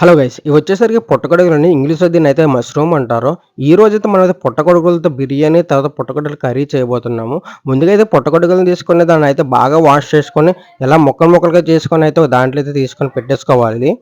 Hello guys ఇవి వచ్చేసరికి పుట్టగొడుగులని ఇంగ్లీష్లో దీన్ని అయితే మష్రూమ్ అంటారు. ఈ రోజైతే మనం అయితే పుట్టగొడుగులతో బిర్యానీ తర్వాత పుట్టగొడుగుల కర్రీ చేయబోతున్నాము. ముందుగా అయితే పుట్టగొడుగులను తీసుకొని దాన్ని అయితే బాగా వాష్ చేసుకొని ఇలా ముక్కలు ముక్కలుగా చేసుకొని అయితే ఒక దాంట్లో అయితే తీసుకొని పెట్టేసుకోవాలి.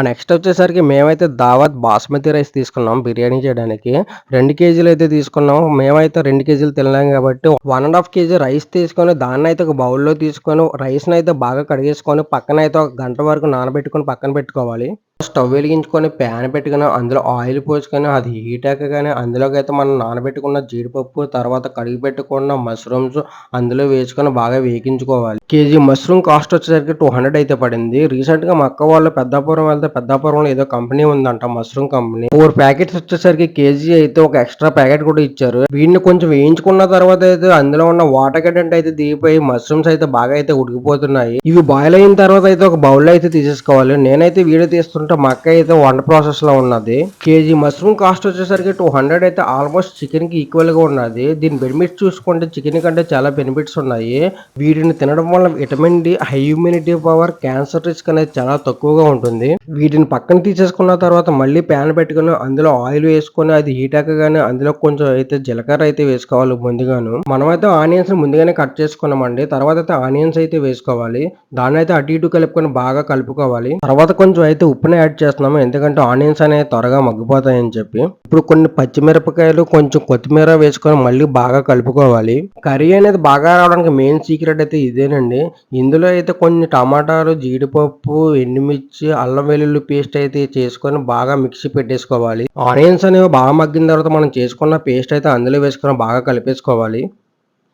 నెక్స్ట్ వచ్చేసరికి మేమైతే దావత్ బాస్మతి రైస్ తీసుకున్నాం బిర్యానీ చేయడానికి. 2 కేజీలు అయితే తీసుకున్నాం. మేమైతే 2 కేజీలు తినలేం కాబట్టి 1½ కేజీ రైస్ తీసుకొని దాన్ని అయితే ఒక బౌల్లో తీసుకొని రైస్ని అయితే బాగా కడిగేసుకొని పక్కన అయితే ఒక గంట వరకు నానబెట్టుకొని పక్కన పెట్టుకోవాలి. స్టవ్ వెలిగించుకొని ప్యాన్ పెట్టుకొని అందులో ఆయిల్ పోసుకొని అది హీట్ ఎక్కగానే అందులోకి అయితే మనం నానబెట్టుకున్న జీడిపప్పు తర్వాత కడిగి పెట్టుకున్న మష్రూమ్స్ అందులో వేసుకొని బాగా వేగించుకోవాలి. కేజీ మష్రూమ్ కాస్ట్ వచ్చేసరికి 200 అయితే పడింది. రీసెంట్ గా మా అక్క వాళ్ళు పెద్దాపురం వెళ్తే పెద్దాపురంలో ఏదో కంపెనీ ఉందంట మష్రూమ్ కంపెనీ. 4 ప్యాకెట్స్ వచ్చేసరికి కేజీ అయితే ఒక ఎక్స్ట్రా ప్యాకెట్ కూడా ఇచ్చారు. వీటిని కొంచెం వేయించుకున్న తర్వాత అయితే అందులో ఉన్న వాటర్ కంటెంట్ అయితే దిగిపోయి మష్రూమ్స్ అయితే బాగా అయితే ఉడికిపోతున్నాయి. ఇవి బాయిల్ అయిన తర్వాత అయితే ఒక బౌల్ అయితే తీసేసుకోవాలి. నేనైతే వీడియో తీస్తుంటే మా అక్క అయితే వంట ప్రాసెస్ లో ఉన్నది. కేజీ మష్రూమ్ కాస్ట్ వచ్చేసరికి 200 అయితే ఆల్మోస్ట్ చికెన్ కి ఈక్వల్ గా ఉన్నది. దీని బెనిఫిట్స్ చూసుకుంటే చికెన్ కంటే చాలా బెనిఫిట్స్ ఉన్నాయి. వీటిని తినడం వల్ల vitamin D, high immunity power, cancer risk అనేది చాలా తక్కువగా ఉంటుంది. వీటిని పక్కన తీసేసుకున్న తర్వాత మళ్ళీ ప్యాన్ పెట్టుకుని అందులో ఆయిల్ వేసుకొని అది హీట్ ఎక్కగానే అందులో కొంచెం అయితే జీలకర్ర అయితే వేసుకోవాలి ముందుగాను. మనమైతే ఆనియన్స్ ముందుగానే కట్ చేసుకున్నామండి. తర్వాత అయితే ఆనియన్స్ అయితే వేసుకోవాలి. దాన్ని అయితే అటు ఇటు కలుపుకొని బాగా కలుపుకోవాలి. తర్వాత కొంచెం అయితే ఉప్పుని యాడ్ చేస్తున్నాము. ఎందుకంటే ఆనియన్స్ అనేవి త్వరగా మగ్గిపోతాయని చెప్పి. ఇప్పుడు కొన్ని పచ్చిమిరపకాయలు కొంచెం కొత్తిమీర వేసుకొని మళ్ళీ బాగా కలుపుకోవాలి. కర్రీ అనేది బాగా రావడానికి మెయిన్ సీక్రెట్ అయితే ఇదేనండి. ఇందులో అయితే కొన్ని టమాటాలు, జీడిపప్పు, ఎండుమిర్చి, అల్లం వెల్లుల్లి పేస్ట్ అయితే చేసుకొని బాగా మిక్సీ పెట్టేసుకోవాలి. ఆనియన్స్ అనేవి బాగా మగ్గిన తర్వాత మనం చేసుకున్న పేస్ట్ అయితే అందులో వేసుకొని బాగా కలిపేసుకోవాలి.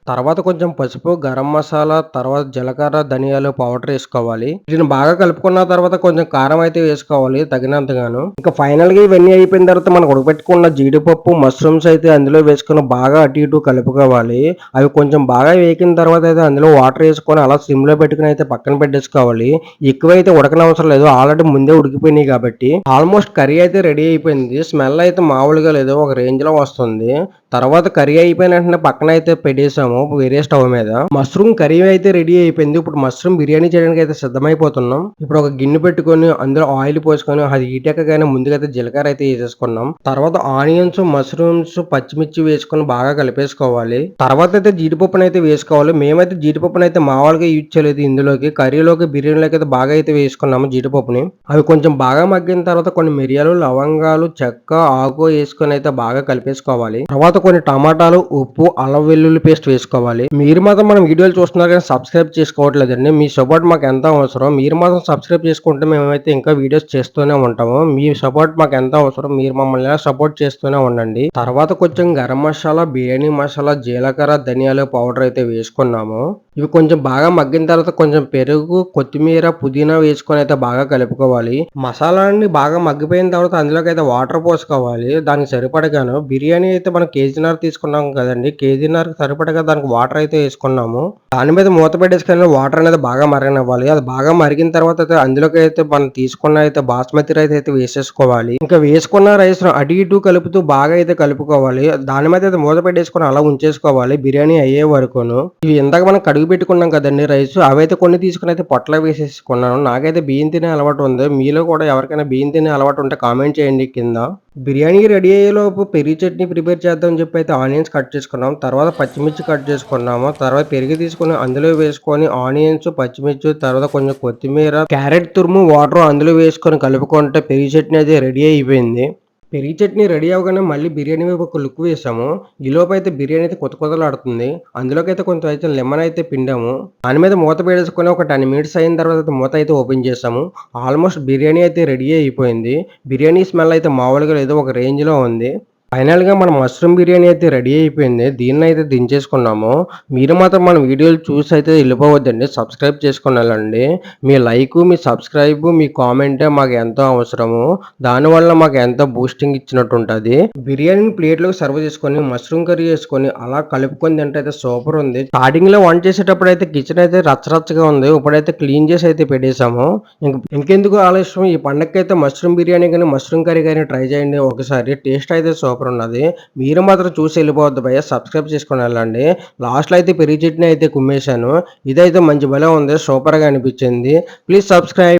తర్వాత కొంచెం పసుపు, గరం మసాలా, తర్వాత జీలకర్ర, ధనియాలు పౌడర్ వేసుకోవాలి. వీటిని బాగా కలుపుకున్న తర్వాత కొంచెం కారం అయితే వేసుకోవాలి తగినంతగాను. ఇంకా ఫైనల్ గా ఇవన్నీ అయిపోయిన తర్వాత మనం ఉడకబెట్టుకున్న జీడిపప్పు, మష్రూమ్స్ అయితే అందులో వేసుకొని బాగా అటు ఇటు కలుపుకోవాలి. అవి కొంచెం బాగా వేగిన తర్వాత అయితే అందులో వాటర్ వేసుకొని అలా సిమ్ లో పెట్టుకుని అయితే పక్కన పెట్టేసుకోవాలి. ఎక్కువైతే ఉడకనవసరం లేదు, ఆల్రెడీ ముందే ఉడికిపోయినాయి కాబట్టి. ఆల్మోస్ట్ కర్రీ అయితే రెడీ అయిపోయింది. స్మెల్ అయితే మామూలుగా లేదు, ఒక రేంజ్ లో వస్తుంది. తర్వాత కర్రీ అయిపోయిన వెంటనే పక్కన అయితే పెట్టేసాము వేరే స్టవ్ మీద. మష్రూమ్ కర్రీ అయితే రెడీ అయిపోయింది. ఇప్పుడు మష్రూమ్ బిర్యానీ చేయడానికి అయితే సిద్ధమైపోతున్నాం. ఇప్పుడు ఒక గిన్నె పెట్టుకొని అందులో ఆయిల్ పోసుకొని అది హీట్ ఎక్కగానే ముందుగా అయితే జీలకర్ర అయితే వేసేసుకున్నాం. తర్వాత ఆనియన్స్, మష్రూమ్స్, పచ్చిమిర్చి వేసుకొని బాగా కలిపేసుకోవాలి. తర్వాత అయితే జీడిపప్పును అయితే వేసుకోవాలి. మేమైతే జీడిపప్పును అయితే మామూలుగా యూజ్ చేయలేదు ఇందులోకి. కర్రీలోకి, బిర్యానీలోకి అయితే బాగా అయితే వేసుకున్నాము జీడిపప్పుని. అవి కొంచెం బాగా మగ్గిన తర్వాత కొన్ని మిరియాలు, లవంగాలు, చెక్క, ఆకు వేసుకొని అయితే బాగా కలిపేసుకోవాలి. తర్వాత కొన్ని టమాటాలు, ఉప్పు, అల్లం వెల్లుల్లి పేస్ట్ వేసుకోవాలి. మీరు మాత్రం మనం వీడియోలు చూస్తున్నారు కానీ సబ్స్క్రైబ్ చేసుకోవట్లేదండి. మీ సపోర్ట్ మాకు ఎంత అవసరం. మీరు మాత్రం సబ్స్క్రైబ్ చేసుకుంటే మేమైతే ఇంకా వీడియోస్ చేస్తూనే ఉంటాము. మీ సపోర్ట్ మాకు ఎంత అవసరం. మీరు మమ్మల్ని సపోర్ట్ చేస్తూనే ఉండండి. తర్వాత కొంచెం గరం మసాలా, బిర్యానీ మసాలా, జీలకర్ర, ధనియాల పౌడర్ అయితే వేసుకున్నాము. ఇవి కొంచెం బాగా మగ్గిన తర్వాత కొంచెం పెరుగు, కొత్తిమీర, పుదీనా వేసుకొని అయితే బాగా కలుపుకోవాలి. మసాలాన్ని బాగా మగ్గిపోయిన తర్వాత అందులోకి అయితే వాటర్ పోసుకోవాలి. దానికి సరిపడగాను బిర్యానీ అయితే మనం కేజీన్నర తీసుకున్నాం కదండి. కేజీన్నరకు సరిపడగా దానికి వాటర్ అయితే వేసుకున్నాము. దాని మీద మూత పెట్టేసుకొని వాటర్ అనేది బాగా మరగనివ్వాలి. అది బాగా మరిగిన తర్వాత అయితే అందులోకి అయితే మనం తీసుకున్న అయితే బాస్మతి రైస్ అయితే వేసేసుకోవాలి. ఇంకా వేసుకున్న రైస్ అటు ఇటు కలుపుతూ బాగా అయితే కలుపుకోవాలి. దాని మీద అయితే మూత పెట్టేసుకొని అలా ఉంచేసుకోవాలి బిర్యానీ అయ్యే వరకును. ఇవి ఇందాక మనం కడుగు పెట్టుకున్నాం కదండి రైస్, అవైతే కొన్ని తీసుకుని అయితే పొట్టలో వేసేసుకున్నాను. నాకైతే బియ్యం తినే అలవాటు ఉంది. మీలో కూడా ఎవరికైనా బియ్యం తినే అలవాటు ఉంటే కామెంట్ చేయండి కింద. బిర్యానీ రెడీ అయ్యేలోపు పెరుగు చట్నీ ప్రిపేర్ చేద్దామని చెప్పి అయితే ఆనియన్స్ కట్ చేసుకున్నాం. తర్వాత పచ్చిమిర్చి కట్ చేసుకున్నాము. తర్వాత పెరుగు తీసుకుని అందులో వేసుకొని ఆనియన్స్, పచ్చిమిర్చి, తర్వాత కొంచెం కొత్తిమీర, క్యారెట్ తురుము, వాటర్ అందులో వేసుకొని కలుపుకుంటే పెరుగు చట్నీ అయితే రెడీ అయిపోయింది. పెరుగు చట్నీ రెడీ అవ్వగానే మళ్ళీ బిర్యానీ వైపు ఒక లుక్ వేసాము. ఈలోపు అయితే బిర్యానీ అయితే కొత్త కొత్తలాడుతుంది. అందులోకి అయితే కొంచెం అయితే లెమన్ అయితే పిండాము. దాని మీద మూత పెట్టేసుకొని ఒక 10 మినిట్స్ అయిన తర్వాత మూత అయితే ఓపెన్ చేసాము. ఆల్మోస్ట్ బిర్యానీ అయితే రెడీ అయిపోయింది. బిర్యానీ స్మెల్ అయితే మామూలుగా లేదు, ఒక రేంజ్ లో ఉంది. ఫైనల్ గా మన మష్రూమ్ బిర్యానీ అయితే రెడీ అయిపోయింది. దీన్ని అయితే దించేసుకున్నాము. మీరు మాత్రం మన వీడియోలు చూసి అయితే వెళ్ళిపోవద్దండి, సబ్స్క్రైబ్ చేసుకుని వెళ్ళండి. మీ లైక్, మీ సబ్స్క్రైబ్, మీ కామెంటే మాకు ఎంతో అవసరము. దానివల్ల మాకు ఎంతో బూస్టింగ్ ఇచ్చినట్టు ఉంటుంది. బిర్యానీని ప్లేట్లోకి సర్వ్ చేసుకొని మష్రూమ్ కర్రీ వేసుకొని అలా కలుపుకొని తింటే అయితే సూపర్ ఉంది. స్టార్టింగ్ లో వంట చేసేటప్పుడు అయితే కిచెన్ అయితే రచ్చరచ్చగా ఉంది. ఇప్పుడైతే క్లీన్ చేసి అయితే పెట్టేసాము. ఇంకెందుకు ఆలస్యం, ఈ పండగకి అయితే మష్రూమ్ బిర్యానీ కానీ మష్రూమ్ కర్రీ కానీ ట్రై చేయండి ఒకసారి. టేస్ట్ అయితే సూపర్ ఉన్నది. మీరు మాత్రం చూసి వెళ్ళిపోవద్దు భయ్య, సబ్స్క్రైబ్ చేసుకొని వెళ్ళండి. లాస్ట్ లో అయితే పెరుగు చట్నీ అయితే కుమ్మేశాను. ఇదైతే మంచి భలే ఉంది, సూపర్ గా అనిపించింది. Please subscribe.